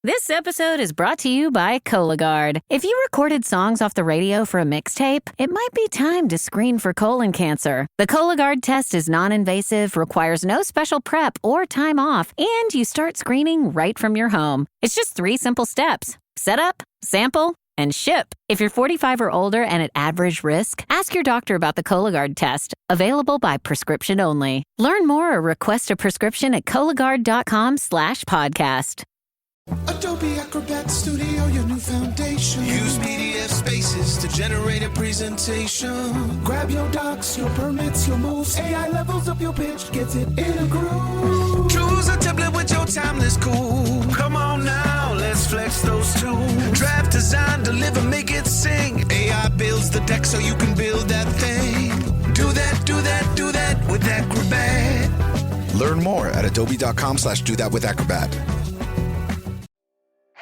This episode is brought to you by Cologuard. If you recorded songs off the radio for a mixtape, it might be time to screen for colon cancer. The Cologuard test is non-invasive, requires no special prep or time off, and you start screening right from your home. It's just 3 simple steps. Set up, sample, and ship. If you're 45 or older and at average risk, ask your doctor about the Cologuard test. Available by prescription only. Learn more or request a prescription at Cologuard.com/podcast. Adobe Acrobat Studio, your new foundation. Use PDF spaces to generate a presentation. Grab your docs, your permits, your moves. AI levels up your pitch, gets it in a groove. Choose a template with your timeless cool. Come on now, let's flex those tools. Draft, design, deliver, make it sing. AI builds the deck so you can build that thing. Do that, do that, do that with Acrobat. Learn more at adobe.com/do-that-with-Acrobat.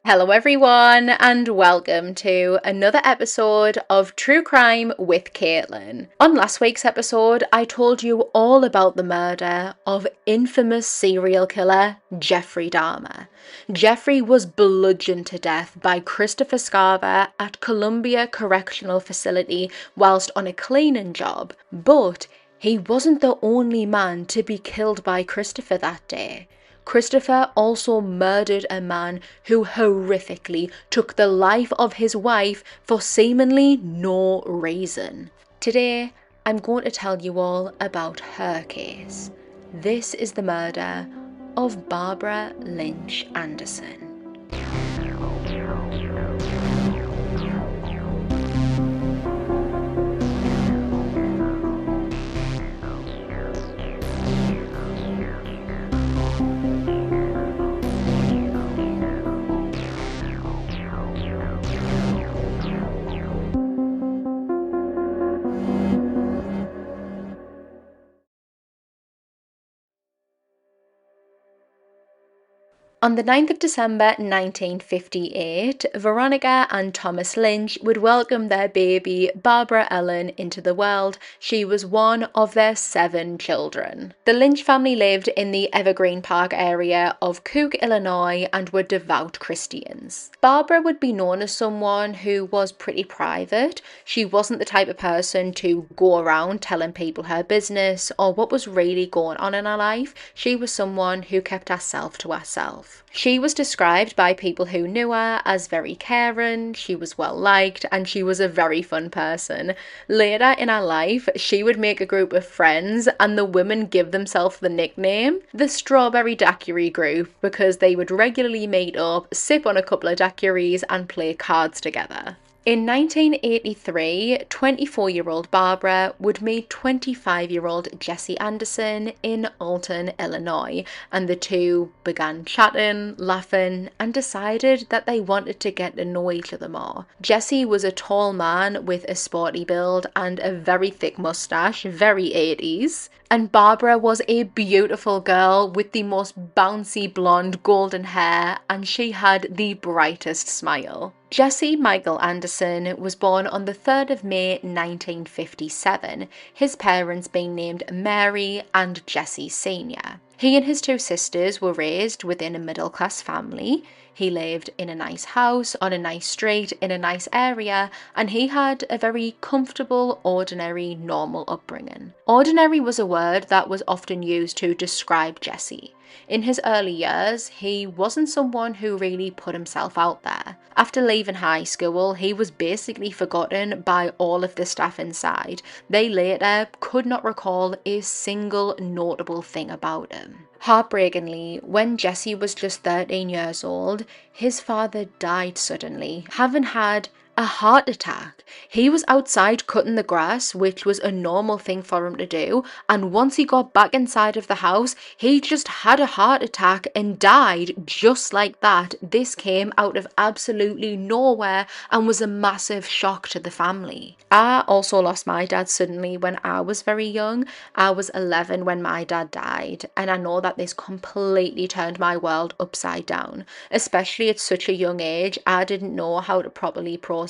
Hello everyone and welcome to another episode of True Crime with Caitlyn. On last week's episode, I told you all about the murder of infamous serial killer Jeffrey Dahmer. Jeffrey was bludgeoned to death by Christopher Scarver at Columbia Correctional Facility whilst on a cleaning job, but he wasn't the only man to be killed by Christopher that day. Christopher also murdered a man who horrifically took the life of his wife for seemingly no reason. Today, I'm going to tell you all about her case. This is the murder of Barbara Lynch Anderson. On the 9th of December 1958, Veronica and Thomas Lynch would welcome their baby, Barbara Ellen, into the world. She was one of their 7 children. The Lynch family lived in the Evergreen Park area of Cook, Illinois, and were devout Christians. Barbara would be known as someone who was pretty private. She wasn't the type of person to go around telling people her business or what was really going on in her life. She was someone who kept herself to herself. She was described by people who knew her as very caring, she was well liked, and she was a very fun person. Later in her life, she would make a group of friends and the women give themselves the nickname the Strawberry Daiquiri Group because they would regularly meet up, sip on a couple of daiquiris and play cards together. In 1983, 24-year-old Barbara would meet 25-year-old Jesse Anderson in Alton, Illinois, and the two began chatting, laughing, and decided that they wanted to get to know each other more. Jesse was a tall man with a sporty build and a very thick mustache, very 80s. And Barbara was a beautiful girl with the most bouncy blonde golden hair, and she had the brightest smile. Jesse Michael Anderson was born on the 3rd of May 1957, his parents being named Mary and Jesse Sr. He and his 2 sisters were raised within a middle-class family. He lived in a nice house, on a nice street, in a nice area, and he had a very comfortable, ordinary, normal upbringing. Ordinary was a word that was often used to describe Jesse. In his early years, he wasn't someone who really put himself out there. After leaving high school, he was basically forgotten by all of the staff inside. They later could not recall a single notable thing about him. Heartbreakingly, when Jesse was just 13 years old, his father died suddenly, having had a heart attack. He was outside cutting the grass, which was a normal thing for him to do, and once he got back inside of the house, he just had a heart attack and died just like that. This came out of absolutely nowhere and was a massive shock to the family. I also lost my dad suddenly when I was very young. I was 11 when my dad died, and I know that this completely turned my world upside down. Especially at such a young age, I didn't know how to properly process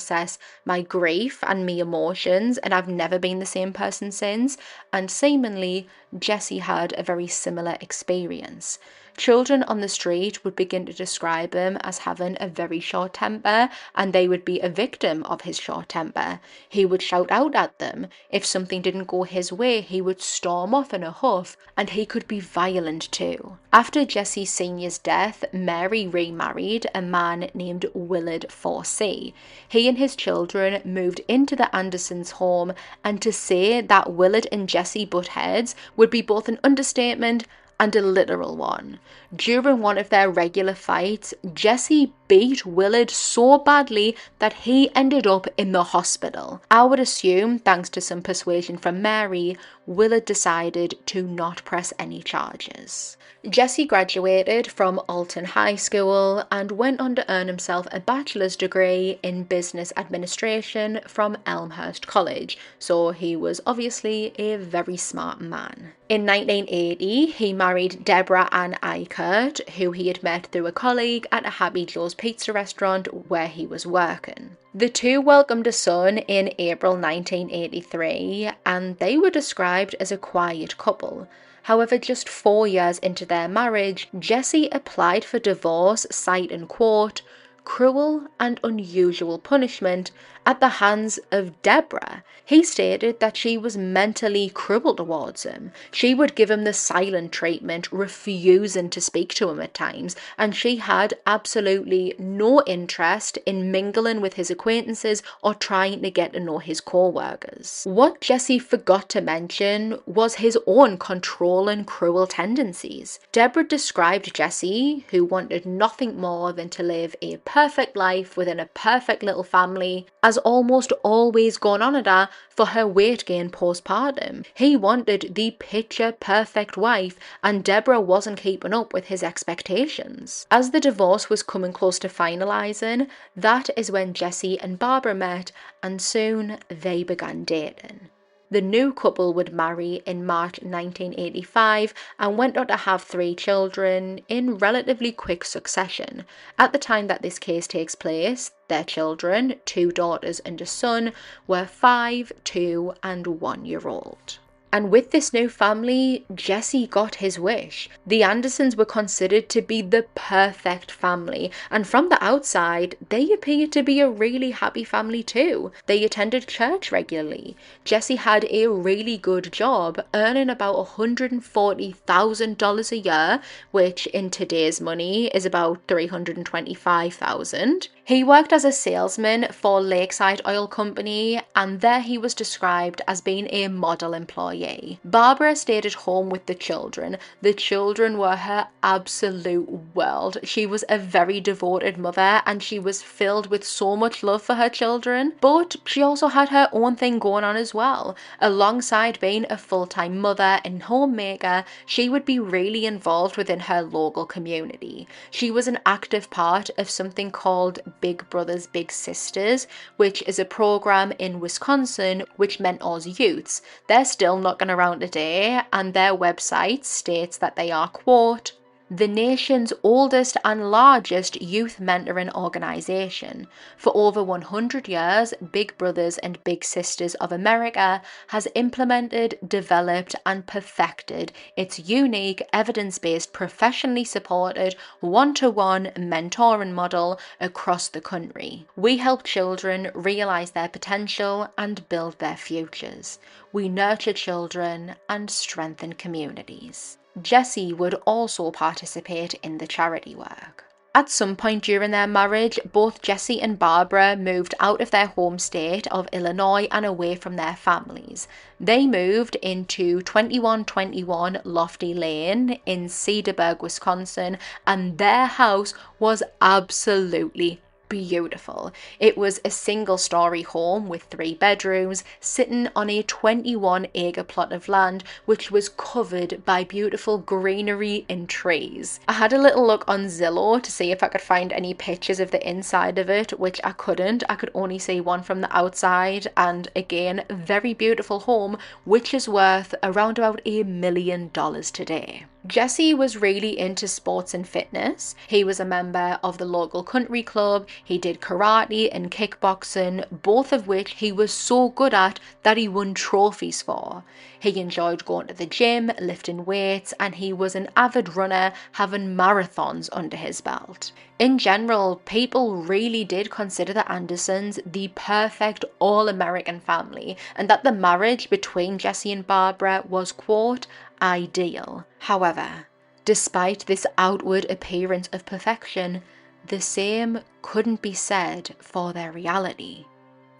my grief and my emotions, and I've never been the same person since. And seemingly, Jesse had a very similar experience. Children on the street would begin to describe him as having a very short temper, and they would be a victim of his short temper. He would shout out at them. If something didn't go his way, he would storm off in a huff, and he could be violent too. After Jesse Sr.'s death, Mary remarried a man named Willard 4C. He and his children moved into the Andersons' home, and to say that Willard and Jesse butt heads would be both an understatement and a literal one. During one of their regular fights, Jesse beat Willard so badly that he ended up in the hospital. I would assume, thanks to some persuasion from Mary, Willard decided to not press any charges. Jesse graduated from Alton High School and went on to earn himself a bachelor's degree in business administration from Elmhurst College, so he was obviously a very smart man. In 1980, he married Deborah Ann Eichert, who he had met through a colleague at a Happy Joe's pizza restaurant where he was working. The two welcomed a son in April 1983, and they were described as a quiet couple. However, just 4 years into their marriage, Jesse applied for divorce, citing, quote, cruel and unusual punishment at the hands of Deborah. He stated that she was mentally cruel towards him. She would give him the silent treatment, refusing to speak to him at times, and she had absolutely no interest in mingling with his acquaintances or trying to get to know his co-workers. What Jesse forgot to mention was his own controlling, cruel tendencies. Deborah described Jesse, who wanted nothing more than to live a perfect life within a perfect little family, as almost always going on at her for her weight gain postpartum. He wanted the picture perfect wife, and Deborah wasn't keeping up with his expectations. As the divorce was coming close to finalising, that is when Jesse and Barbara met, and soon they began dating. The new couple would marry in March 1985 and went on to have 3 children in relatively quick succession. At the time that this case takes place, their children, 2 daughters and a son, were 5, 2 and 1 year old. And with this new family, Jesse got his wish. The Andersons were considered to be the perfect family, and from the outside, they appeared to be a really happy family too. They attended church regularly. Jesse had a really good job, earning about $140,000 a year, which in today's money is about $325,000. He worked as a salesman for Lakeside Oil Company, and there he was described as being a model employee. Barbara stayed at home with the children. The children were her absolute world. She was a very devoted mother, and she was filled with so much love for her children, but she also had her own thing going on as well. Alongside being a full-time mother and homemaker, she would be really involved within her local community. She was an active part of something called Big Brothers Big Sisters, which is a program in Wisconsin which mentors youths. They're still knocking around today, and their website states that they are, quote, the nation's oldest and largest youth mentoring organisation. For over 100 years, Big Brothers and Big Sisters of America has implemented, developed and perfected its unique, evidence-based, professionally supported, one-to-one mentoring model across the country. We help children realise their potential and build their futures. We nurture children and strengthen communities. Jesse would also participate in the charity work. At some point during their marriage, both Jesse and Barbara moved out of their home state of Illinois and away from their families. They moved into 2121 Lofty Lane in Cedarburg, Wisconsin, and their house was absolutely beautiful. It was a single-story home with 3 bedrooms sitting on a 21-acre plot of land which was covered by beautiful greenery and trees. I had a little look on Zillow to see if I could find any pictures of the inside of it, which I couldn't. I could only see one from the outside, and again, very beautiful home which is worth around about $1 million today. Jesse was really into sports and fitness. He was a member of the local country club. He did karate and kickboxing, both of which he was so good at that he won trophies for. He enjoyed going to the gym, lifting weights, and he was an avid runner, having marathons under his belt. In general, people really did consider the Andersons the perfect all-American family, and that the marriage between Jesse and Barbara was, quote, ideal. However, despite this outward appearance of perfection, the same couldn't be said for their reality.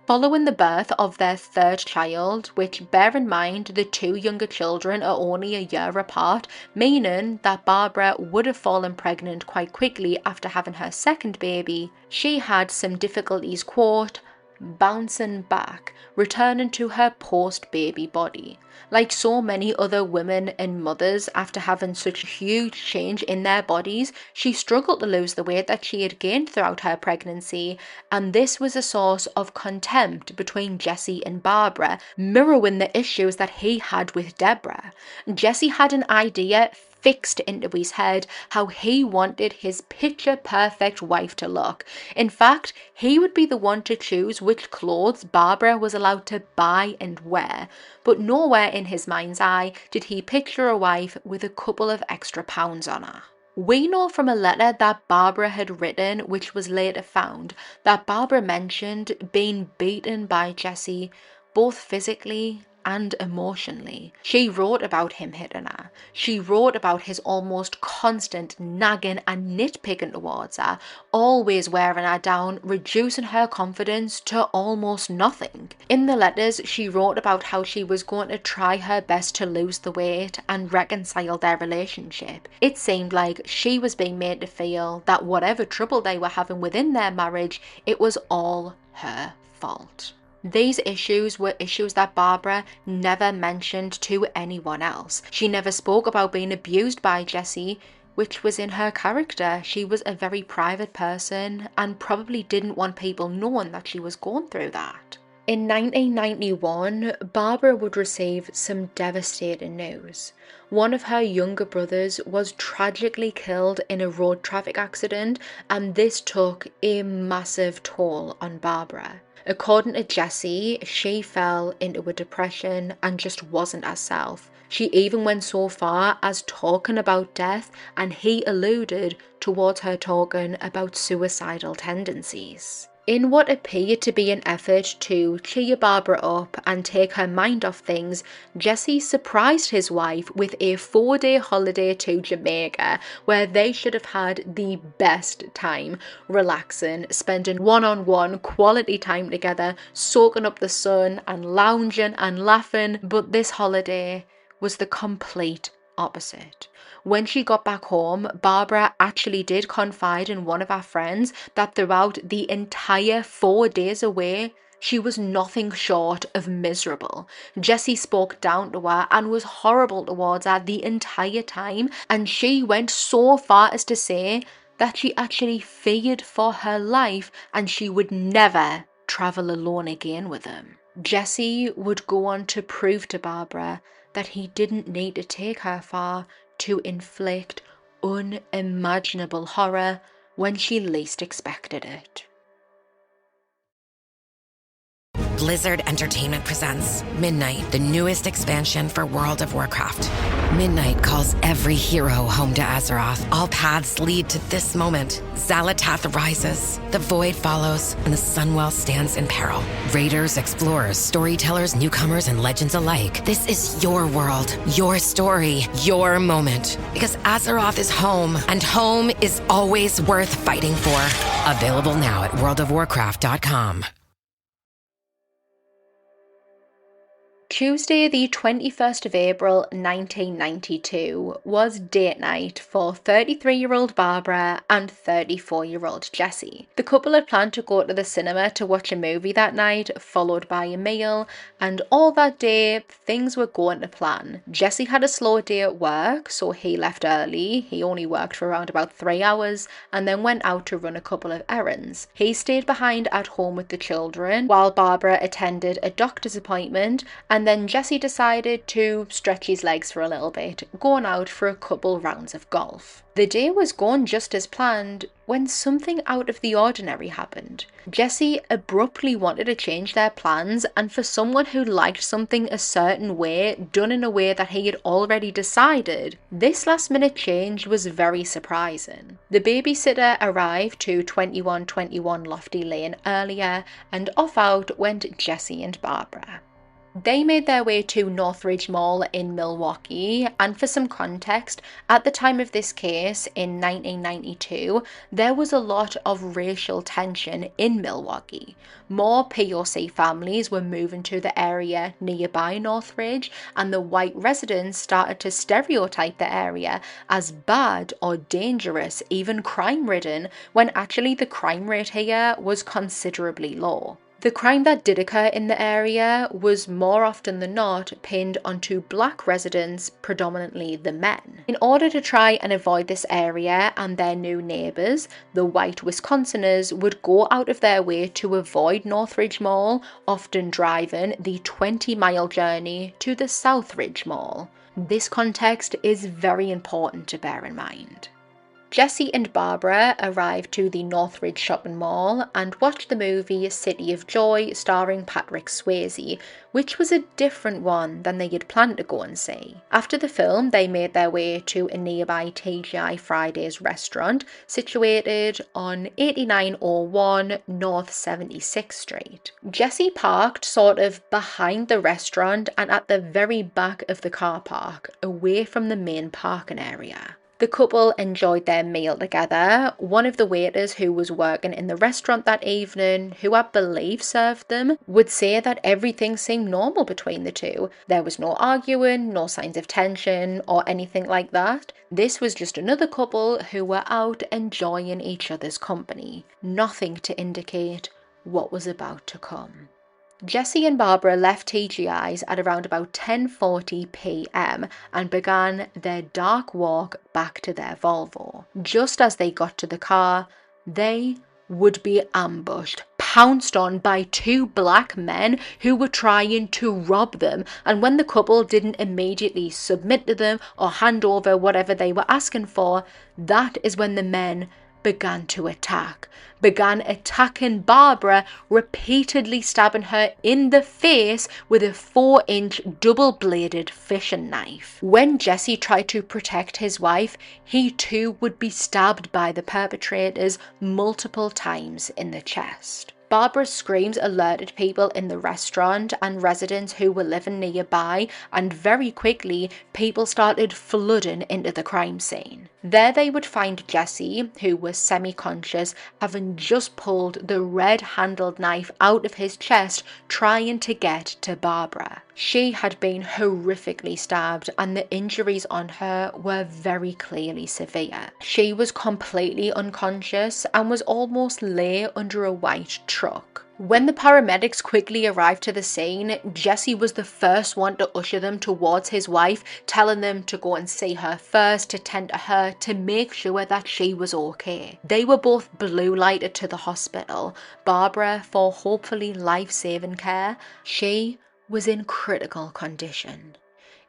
Following the birth of their third child, which, bear in mind, the two younger children are only a year apart, meaning that Barbara would have fallen pregnant quite quickly after having her second baby, she had some difficulties, quote, bouncing back, returning to her post-baby body. Like so many other women and mothers, after having such a huge change in their bodies, she struggled to lose the weight that she had gained throughout her pregnancy, and this was a source of contempt between Jesse and Barbara, mirroring the issues that he had with Deborah. Jesse had an idea fixed into his head how he wanted his picture-perfect wife to look. In fact, he would be the one to choose which clothes Barbara was allowed to buy and wear, but nowhere in his mind's eye did he picture a wife with a couple of extra pounds on her. We know from a letter that Barbara had written, which was later found, that Barbara mentioned being beaten by Jesse, both physically and emotionally. She wrote about him hitting her. She wrote about his almost constant nagging and nitpicking towards her, always wearing her down, reducing her confidence to almost nothing. In the letters, she wrote about how she was going to try her best to lose the weight and reconcile their relationship. It seemed like she was being made to feel that whatever trouble they were having within their marriage, it was all her fault. These issues were issues that Barbara never mentioned to anyone else. She never spoke about being abused by Jesse, which was in her character. She was a very private person and probably didn't want people knowing that she was going through that. In 1991, Barbara would receive some devastating news. One of her younger brothers was tragically killed in a road traffic accident, and this took a massive toll on Barbara. According to Jessie, she fell into a depression and just wasn't herself. She even went so far as talking about death, and he alluded towards her talking about suicidal tendencies. In what appeared to be an effort to cheer Barbara up and take her mind off things, Jesse surprised his wife with a 4-day holiday to Jamaica, where they should have had the best time, relaxing, spending one-on-one quality time together, soaking up the sun and lounging and laughing. But this holiday was the complete opposite. When she got back home, Barbara actually did confide in one of our friends that throughout the entire 4 days away, she was nothing short of miserable. Jesse spoke down to her and was horrible towards her the entire time, and she went so far as to say that she actually feared for her life and she would never travel alone again with him. Jesse would go on to prove to Barbara that he didn't need to take her far to inflict unimaginable horror when she least expected it. Blizzard Entertainment presents Midnight, the newest expansion for World of Warcraft. Midnight calls every hero home to Azeroth. All paths lead to this moment. Xalatath rises, the Void follows, and the Sunwell stands in peril. Raiders, explorers, storytellers, newcomers, and legends alike. This is your world, your story, your moment. Because Azeroth is home, and home is always worth fighting for. Available now at worldofwarcraft.com. Tuesday, the 21st of April 1992, was date night for 33-year-old Barbara and 34-year-old Jesse. The couple had planned to go to the cinema to watch a movie that night, followed by a meal, and all that day, things were going to plan. Jesse had a slow day at work, so he left early. He only worked for around about 3 hours, and then went out to run a couple of errands. He stayed behind at home with the children, while Barbara attended a doctor's appointment, and and then Jesse decided to stretch his legs for a little bit, going out for a couple rounds of golf. The day was going just as planned when something out of the ordinary happened. Jesse abruptly wanted to change their plans, and for someone who liked something a certain way, done in a way that he had already decided, this last minute change was very surprising. The babysitter arrived to 2121 Lofty Lane earlier, and off out went Jesse and Barbara. They made their way to Northridge Mall in Milwaukee, and for some context, at the time of this case in 1992, there was a lot of racial tension in Milwaukee. More POC families were moving to the area nearby Northridge, and the white residents started to stereotype the area as bad or dangerous, even crime-ridden, when actually the crime rate here was considerably low. The crime that did occur in the area was more often than not pinned onto black residents, predominantly the men. In order to try and avoid this area and their new neighbours, the white Wisconsiners would go out of their way to avoid Northridge Mall, often driving the 20-mile journey to the Southridge Mall. This context is very important to bear in mind. Jesse and Barbara arrived to the Northridge shopping mall and watched the movie City of Joy starring Patrick Swayze, which was a different one than they had planned to go and see. After the film, they made their way to a nearby TGI Fridays restaurant situated on 8901 North 76th Street. Jesse parked sort of behind the restaurant and at the very back of the car park, away from the main parking area. The couple enjoyed their meal together. One of the waiters who was working in the restaurant that evening, who I believe served them, would say that everything seemed normal between the two. There was no arguing, no signs of tension or anything like that. This was just another couple who were out enjoying each other's company. Nothing to indicate what was about to come. Jesse and Barbara left TGI's at around about 10:40 p.m. and began their dark walk back to their Volvo. Just as they got to the car, they would be ambushed, pounced on by two black men who were trying to rob them, and when the couple didn't immediately submit to them or hand over whatever they were asking for, that is when the men began attacking Barbara, repeatedly stabbing her in the face with a 4-inch double-bladed fishing knife. When Jesse tried to protect his wife, he too would be stabbed by the perpetrators multiple times in the chest. Barbara's screams alerted people in the restaurant and residents who were living nearby, and very quickly people started flooding into the crime scene. There they would find Jesse, who was semi-conscious, having just pulled the red-handled knife out of his chest, trying to get to Barbara. She had been horrifically stabbed, and the injuries on her were very clearly severe. She was completely unconscious and was almost lay under a white truck. When the paramedics quickly arrived to the scene, Jesse was the first one to usher them towards his wife, telling them to go and see her first, to tend to her, to make sure that she was okay. They were both blue lighted to the hospital, Barbara for hopefully life-saving care. She was in critical condition.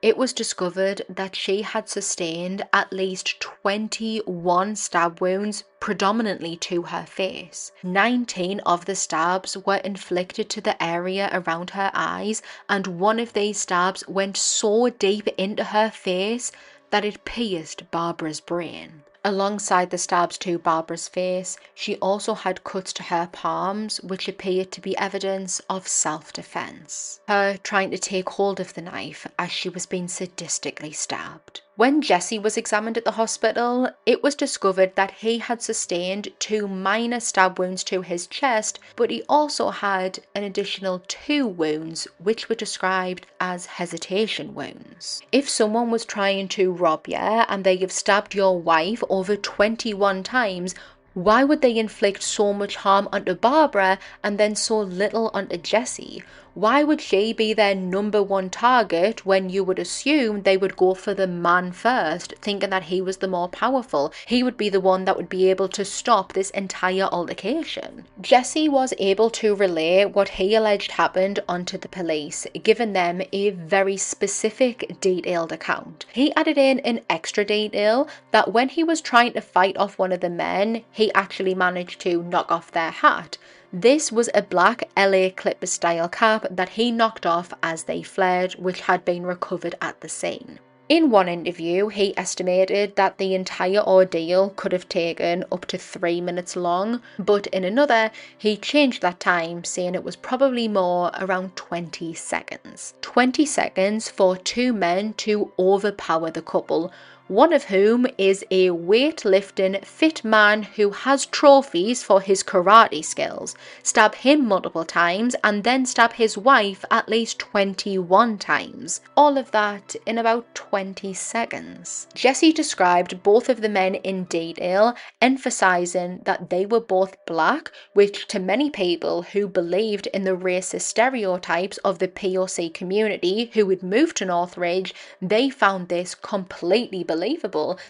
It was discovered that she had sustained at least 21 stab wounds, predominantly to her face. 19 of the stabs were inflicted to the area around her eyes, and one of these stabs went so deep into her face that it pierced Barbara's brain. Alongside the stabs to Barbara's face, she also had cuts to her palms, which appeared to be evidence of self-defense. Her trying to take hold of the knife as she was being sadistically stabbed. When Jesse was examined at the hospital, it was discovered that he had sustained 2 minor stab wounds to his chest, but he also had an additional 2 wounds which were described as hesitation wounds. If someone was trying to rob you and they have stabbed your wife over 21 times, why would they inflict so much harm onto Barbara and then so little onto Jesse? Why would she be their number one target when you would assume they would go for the man first, thinking that he was the more powerful? He would be the one that would be able to stop this entire altercation. Jesse was able to relay what he alleged happened onto the police, giving them a very specific, detailed account. He added in an extra detail that when he was trying to fight off one of the men, he actually managed to knock off their hat. This was a black LA Clippers style cap that he knocked off as they fled, which had been recovered at the scene. In one interview, he estimated that the entire ordeal could have taken up to 3 minutes long, but in another, he changed that time, saying it was probably more, around 20 seconds. 20 seconds for two men to overpower the couple, one of whom is a weightlifting fit man who has trophies for his karate skills, stab him multiple times and then stab his wife at least 21 times. All of that in about 20 seconds. Jesse described both of the men in detail, emphasizing that they were both black, which to many people who believed in the racist stereotypes of the POC community who would move to Northridge, they found this completely believable.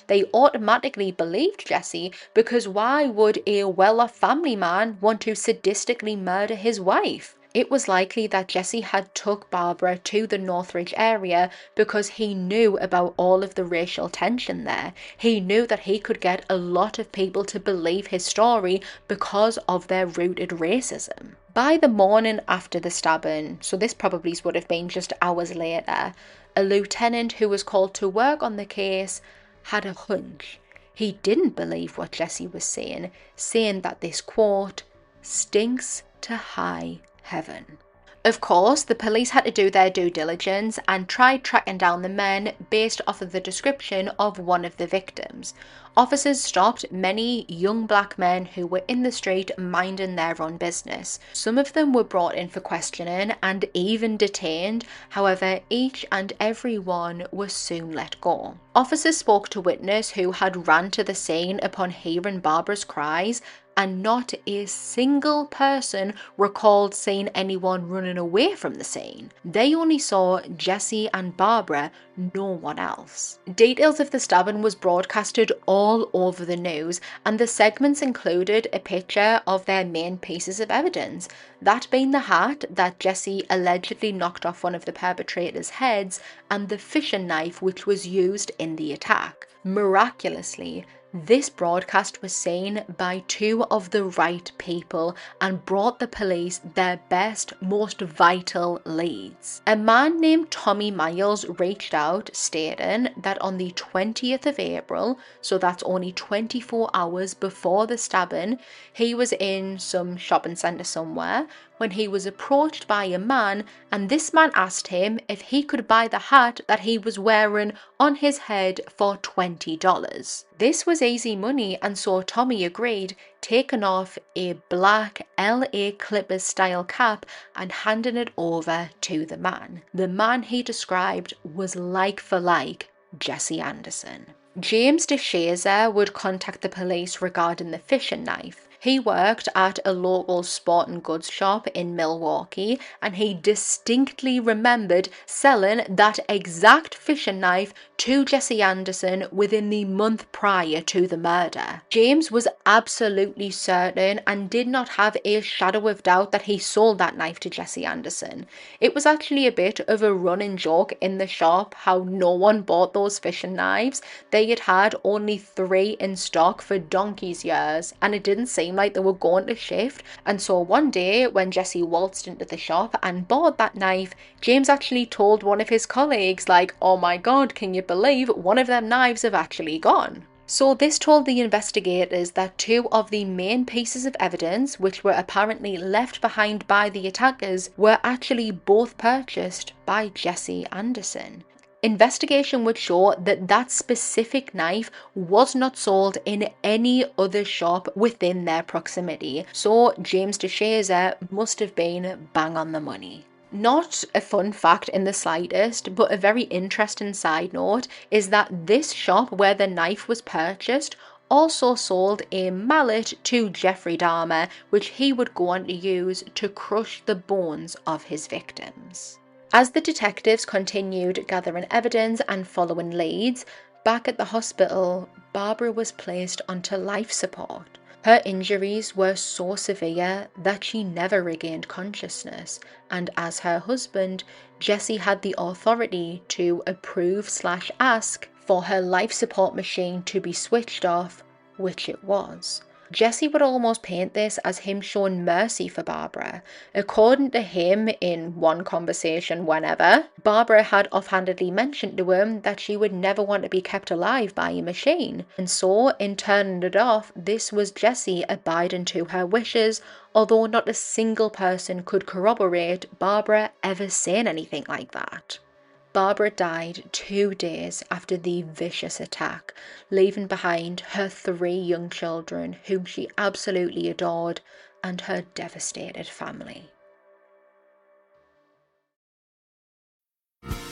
They automatically believed Jesse, because why would a well-off family man want to sadistically murder his wife? It was likely that Jesse had took Barbara to the Northridge area because he knew about all of the racial tension there. He knew that he could get a lot of people to believe his story because of their rooted racism. By the morning after the stabbing, so this probably would have been just hours later, a lieutenant who was called to work on the case had a hunch. He didn't believe what Jesse was saying that this quote stinks to high heaven. Of course, the police had to do their due diligence and tried tracking down the men based off of the description of one of the victims. Officers stopped many young black men who were in the street minding their own business. Some of them were brought in for questioning and even detained. However, each and every one was soon let go. Officers spoke to witness who had ran to the scene upon hearing Barbara's cries, and not a single person recalled seeing anyone running away from the scene. They only saw Jesse and Barbara, no one else. Details of the stabbing was broadcasted all over the news, and the segments included a picture of their main pieces of evidence, that being the hat that Jesse allegedly knocked off one of the perpetrators' heads and the fishing knife which was used in the attack. Miraculously, this broadcast was seen by two of the right people and brought the police their best, most vital leads. A man named Tommy Miles reached out, stating that on the 20th of April, so that's only 24 hours before the stabbing, he was in some shopping centre somewhere when he was approached by a man, and this man asked him if he could buy the hat that he was wearing on his head for $20. This was easy money, and so Tommy agreed, taking off a black LA Clippers style cap and handing it over to the man. The man he described was like for like Jesse Anderson. James DeShazer would contact the police regarding the fishing knife. He worked at a local sporting goods shop in Milwaukee, and he distinctly remembered selling that exact fishing knife to Jesse Anderson within the month prior to the murder. James was absolutely certain and did not have a shadow of doubt that he sold that knife to Jesse Anderson. It was actually a bit of a running joke in the shop how no one bought those fishing knives. They had only 3 in stock for donkey's years, and it didn't seem like they were going to shift. And so one day when Jesse waltzed into the shop and bought that knife, James actually told one of his colleagues, like, oh my god, can you believe one of them knives have actually gone? So this told the investigators that 2 of the main pieces of evidence, which were apparently left behind by the attackers, were actually both purchased by Jesse Anderson. Investigation would show that that specific knife was not sold in any other shop within their proximity, so James DeShazer must have been bang on the money. Not a fun fact in the slightest, but a very interesting side note is that this shop where the knife was purchased also sold a mallet to Jeffrey Dahmer, which he would go on to use to crush the bones of his victims. As the detectives continued gathering evidence and following leads, back at the hospital, Barbara was placed onto life support. Her injuries were so severe that she never regained consciousness, and as her husband, Jesse had the authority to approve/ask for her life support machine to be switched off, which it was. Jesse would almost paint this as him showing mercy for Barbara. According to him, in one conversation whenever, Barbara had offhandedly mentioned to him that she would never want to be kept alive by a machine. And so, in turning it off, this was Jesse abiding to her wishes, although not a single person could corroborate Barbara ever saying anything like that. Barbara died 2 days after the vicious attack, leaving behind her 3 young children whom she absolutely adored and her devastated family.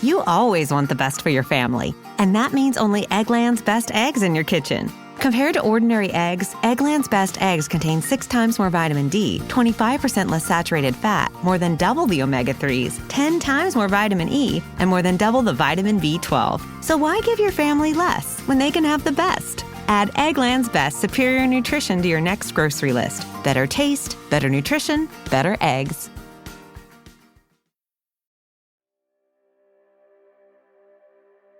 You always want the best for your family, and that means only Eggland's Best Eggs in your kitchen. Compared to ordinary eggs, Eggland's Best Eggs contain 6 times more vitamin D, 25% less saturated fat, more than double the omega-3s, 10 times more vitamin E, and more than double the vitamin B12. So why give your family less when they can have the best? Add Eggland's Best Superior Nutrition to your next grocery list. Better taste, better nutrition, better eggs.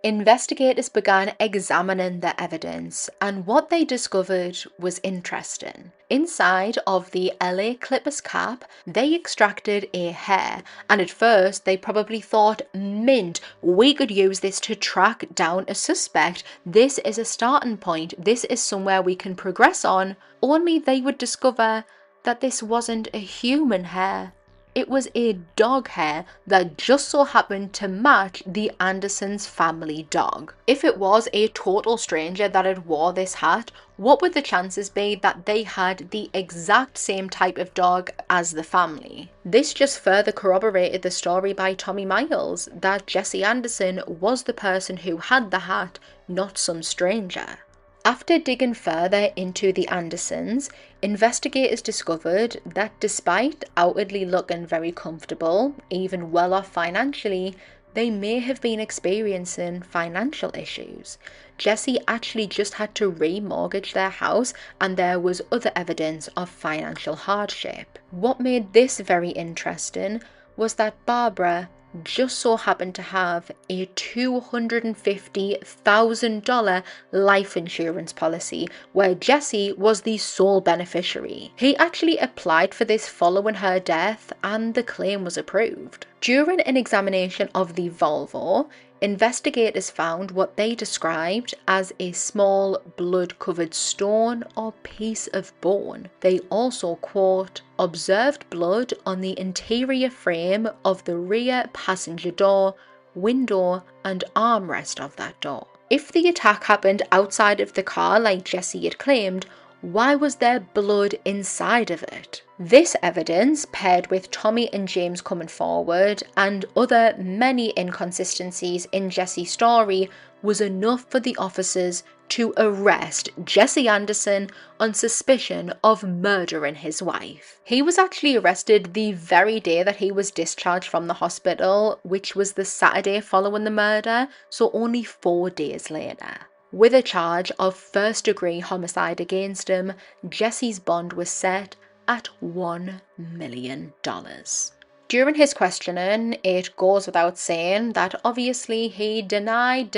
Investigators began examining the evidence, and what they discovered was interesting. Inside of the LA Clippers cap, they extracted a hair, and at first they probably thought, mint, we could use this to track down a suspect. This is a starting point. This is somewhere we can progress on. Only they would discover that this wasn't a human hair. It was a dog hair that just so happened to match the Andersons' family dog. If it was a total stranger that had wore this hat, what would the chances be that they had the exact same type of dog as the family? This just further corroborated the story by Tommy Miles that Jesse Anderson was the person who had the hat, not some stranger. After digging further into the Andersons, investigators discovered that despite outwardly looking very comfortable, even well off financially, they may have been experiencing financial issues. Jesse actually just had to remortgage their house, and there was other evidence of financial hardship. What made this very interesting was that Barbara just so happened to have a $250,000 life insurance policy where Jesse was the sole beneficiary. He actually applied for this following her death, and the claim was approved. During an examination of the Volvo, investigators found what they described as a small blood-covered stone or piece of bone. They also, quote, observed blood on the interior frame of the rear passenger door, window, and armrest of that door. If the attack happened outside of the car like Jesse had claimed, why was there blood inside of it? This evidence, paired with Tommy and James coming forward and other many inconsistencies in Jesse's story, was enough for the officers to arrest Jesse Anderson on suspicion of murdering his wife. He was actually arrested the very day that he was discharged from the hospital, which was the Saturday following the murder, so only 4 days later. With a charge of first-degree homicide against him, Jesse's bond was set at $1 million. During his questioning, it goes without saying that obviously he denied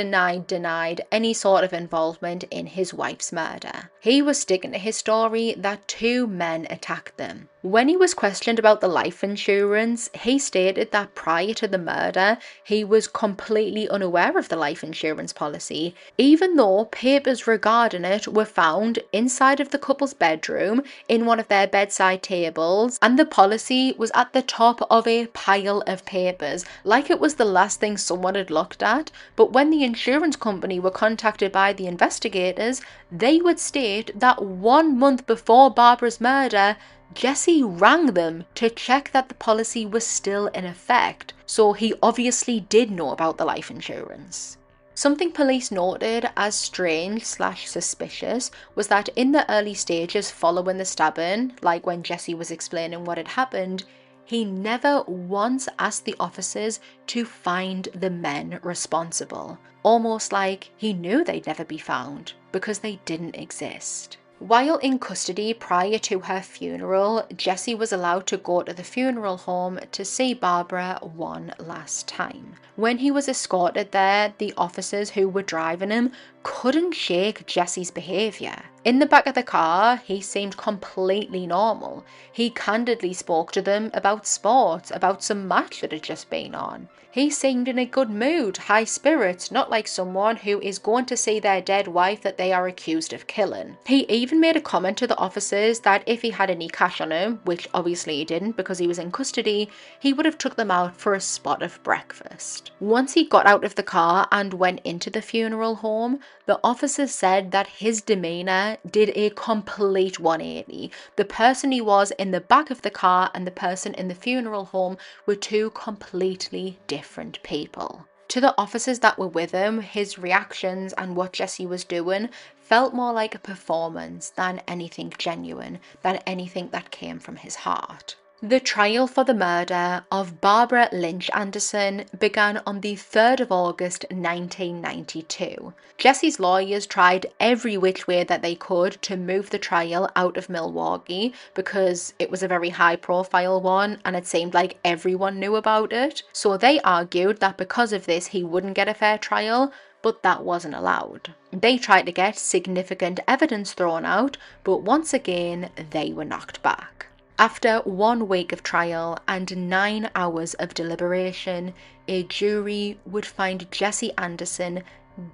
any sort of involvement in his wife's murder. He was sticking to his story that 2 men attacked them. When he was questioned about the life insurance, he stated that prior to the murder, he was completely unaware of the life insurance policy, even though papers regarding it were found inside of the couple's bedroom in one of their bedside tables, and the policy was at the top of a pile of papers, like it was the last thing someone had looked at. But when the insurance company were contacted by the investigators, they would state that 1 month before Barbara's murder, Jesse rang them to check that the policy was still in effect, so he obviously did know about the life insurance. Something police noted as strange/suspicious was that in the early stages following the stabbing, like when Jesse was explaining what had happened, he never once asked the officers to find the men responsible, almost like he knew they'd never be found because they didn't exist. While in custody prior to her funeral, Jesse was allowed to go to the funeral home to see Barbara one last time. When he was escorted there, the officers who were driving him couldn't shake Jesse's behaviour. In the back of the car, he seemed completely normal. He candidly spoke to them about sports, about some match that had just been on. He seemed in a good mood, high spirits, not like someone who is going to see their dead wife that they are accused of killing. He even made a comment to the officers that if he had any cash on him, which obviously he didn't because he was in custody, he would have took them out for a spot of breakfast. Once he got out of the car and went into the funeral home, the officers said that his demeanour did a complete 180. The person he was in the back of the car and the person in the funeral home were two completely different people. To the officers that were with him, his reactions and what Jesse was doing felt more like a performance than anything genuine, than anything that came from his heart. The trial for the murder of Barbara Lynch Anderson began on the 3rd of August 1992. Jesse's lawyers tried every which way that they could to move the trial out of Milwaukee because it was a very high profile one and it seemed like everyone knew about it. So they argued that because of this he wouldn't get a fair trial, but that wasn't allowed. They tried to get significant evidence thrown out, but once again they were knocked back. After 1 week of trial and 9 hours of deliberation, a jury would find Jesse Anderson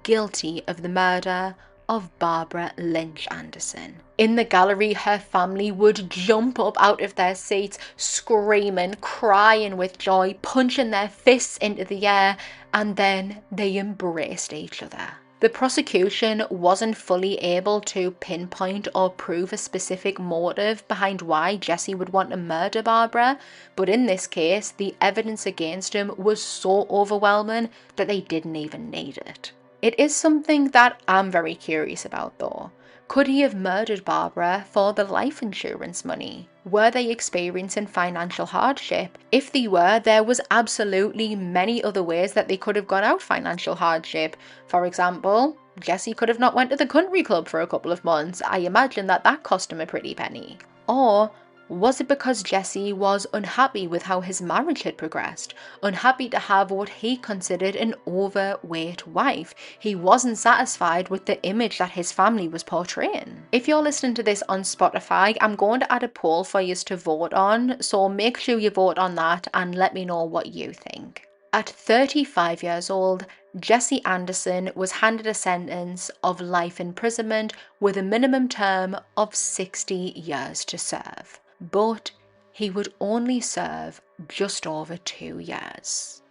guilty of the murder of Barbara Lynch Anderson. In the gallery, her family would jump up out of their seats, screaming, crying with joy, punching their fists into the air, and then they embraced each other. The prosecution wasn't fully able to pinpoint or prove a specific motive behind why Jesse would want to murder Barbara, but in this case, the evidence against him was so overwhelming that they didn't even need it. It is something that I'm very curious about though. Could he have murdered Barbara for the life insurance money? Were they experiencing financial hardship? If they were, there was absolutely many other ways that they could have got out financial hardship. For example, Jesse could have not went to the country club for a couple of months. I imagine that cost him a pretty penny. Or was it because Jesse was unhappy with how his marriage had progressed? Unhappy to have what he considered an overweight wife. He wasn't satisfied with the image that his family was portraying. If you're listening to this on Spotify, I'm going to add a poll for you to vote on, so make sure you vote on that and let me know what you think. At 35 years old, Jesse Anderson was handed a sentence of life imprisonment with a minimum term of 60 years to serve. But he would only serve just over 2 years.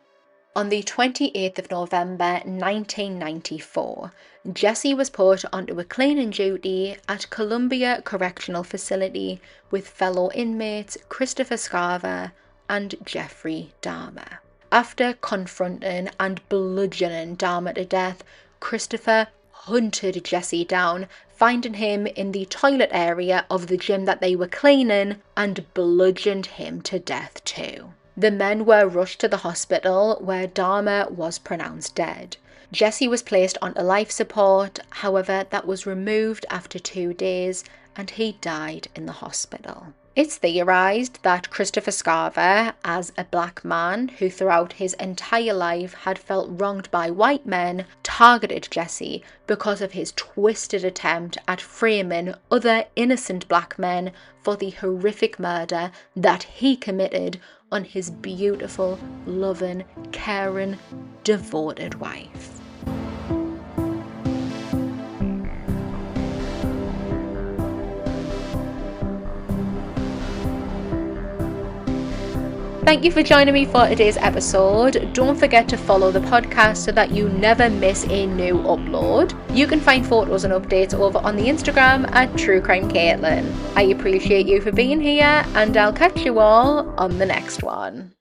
On the 28th of November 1994, Jesse was put onto a cleaning duty at Columbia Correctional Facility with fellow inmates Christopher Scarver and Jeffrey Dahmer. After confronting and bludgeoning Dahmer to death, Christopher hunted Jesse down, finding him in the toilet area of the gym that they were cleaning, and bludgeoned him to death too. The men were rushed to the hospital where Dahmer was pronounced dead. Jesse was placed onto life support, however that was removed after 2 days and he died in the hospital. It's theorised that Christopher Scarver, as a black man who throughout his entire life had felt wronged by white men, targeted Jesse because of his twisted attempt at framing other innocent black men for the horrific murder that he committed on his beautiful, loving, caring, devoted wife. Thank you for joining me for today's episode. Don't forget to follow the podcast so that you never miss a new upload. You can find photos and updates over on the Instagram at TrueCrimeCaitlyn. I appreciate you for being here and I'll catch you all on the next one.